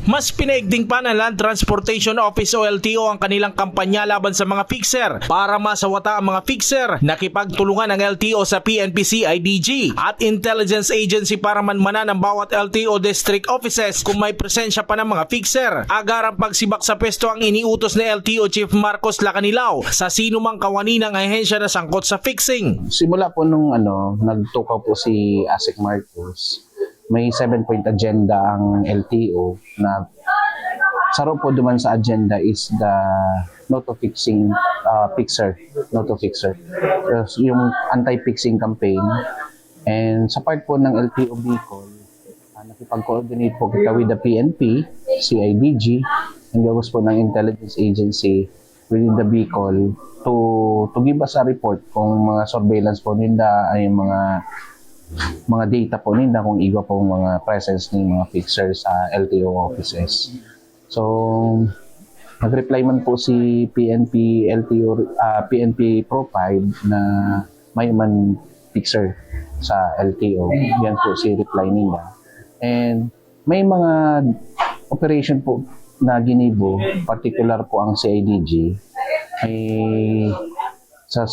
Mas pinaigting pa ng Land Transportation Office o LTO ang kanilang kampanya laban sa mga fixer para masawata ang mga fixer. Nakipagtulungan ng LTO sa PNP-CIDG at Intelligence Agency para manmanan ang bawat LTO district offices kung may presensya pa ng mga fixer. Agarang pagsibak sa pwesto ang iniutos ni LTO Chief Marcos Lacanilao sa sinumang kawani ng ahensya na sangkot sa fixing. Simula po nung nagtukaw po si ASEC Marcos, may 7-point agenda ang LTO na saro po duman sa agenda is the no to fixing fixer, no to fixer. So, yung anti-fixing campaign. And sa part po ng LTO Bicol, nakipag-coordinate po kita with the PNP, CIDG, and gagawin po ng intelligence agency within the Bicol to give us a report kung mga surveillance po ninda ay mga data po ninda kung iba po mga presence ng mga fixers sa LTO offices. So, nag-reply man po si PNP PNP Pro-5 na may man fixer sa LTO. Yan po si reply nila. And may mga operation po na ginibo, particular po ang CIDG, ay sa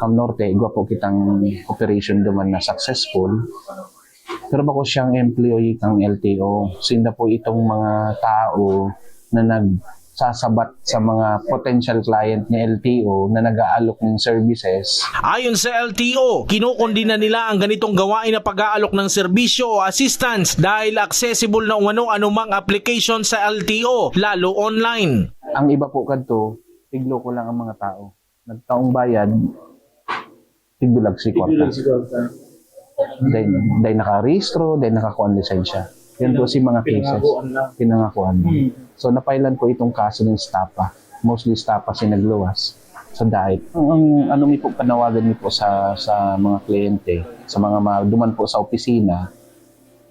Cam Norte, igwa po kitang operation duman na successful. Pero bako siyang employee ng LTO. Sinda po itong mga tao na nagsasabat sa mga potential client ni LTO na nag-aalok ng services. Ayon sa LTO, kinukundina nila ang ganitong gawain na pag-aalok ng serbisyo o assistance dahil accessible na anumang application sa LTO, lalo online. Ang iba po kadto, tiglo ko lang ang mga tao. Nagtaong bayad, tigdulag si kwarta. Dahil nakarehistro, dahil nakakuha ang lisensya. Yan po si mga cases. Pinangakuan mo. So napailan po itong kaso ng stapa. Mostly stapa sinagluwas sa diet. Ang ano mi po panawagan mi po sa mga kliyente, sa mga duman po sa opisina,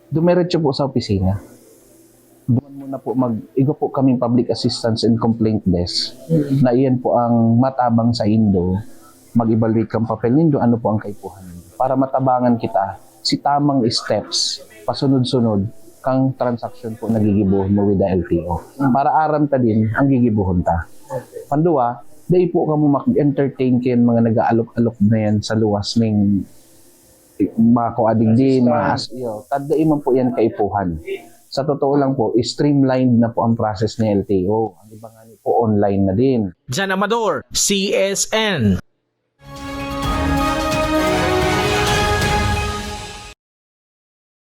dumiretso po sa opisina. Duman muna po igo po kaming public assistance and complaint desk na iyan po ang matabang sa Indo, mag-evaluate kang papel nindo, ano po ang kaipuhan nindo. Para matabangan kita, si tamang steps, pasunod-sunod, kang transaction po nagigibuhon mo with the LTO. Para aram ta din ang gigibuhon ta. Panduwa, dahil po kamo mag-entertain kayo mga nag-aalok-alok na yan sa luwas ng mga kuadigdi, mga asyo. Tadai man po yan kaipuhan. Sa totoo lang po, streamlined na po ang process ng LTO. Ang iba nga po online na din. Jan Amador, CSN.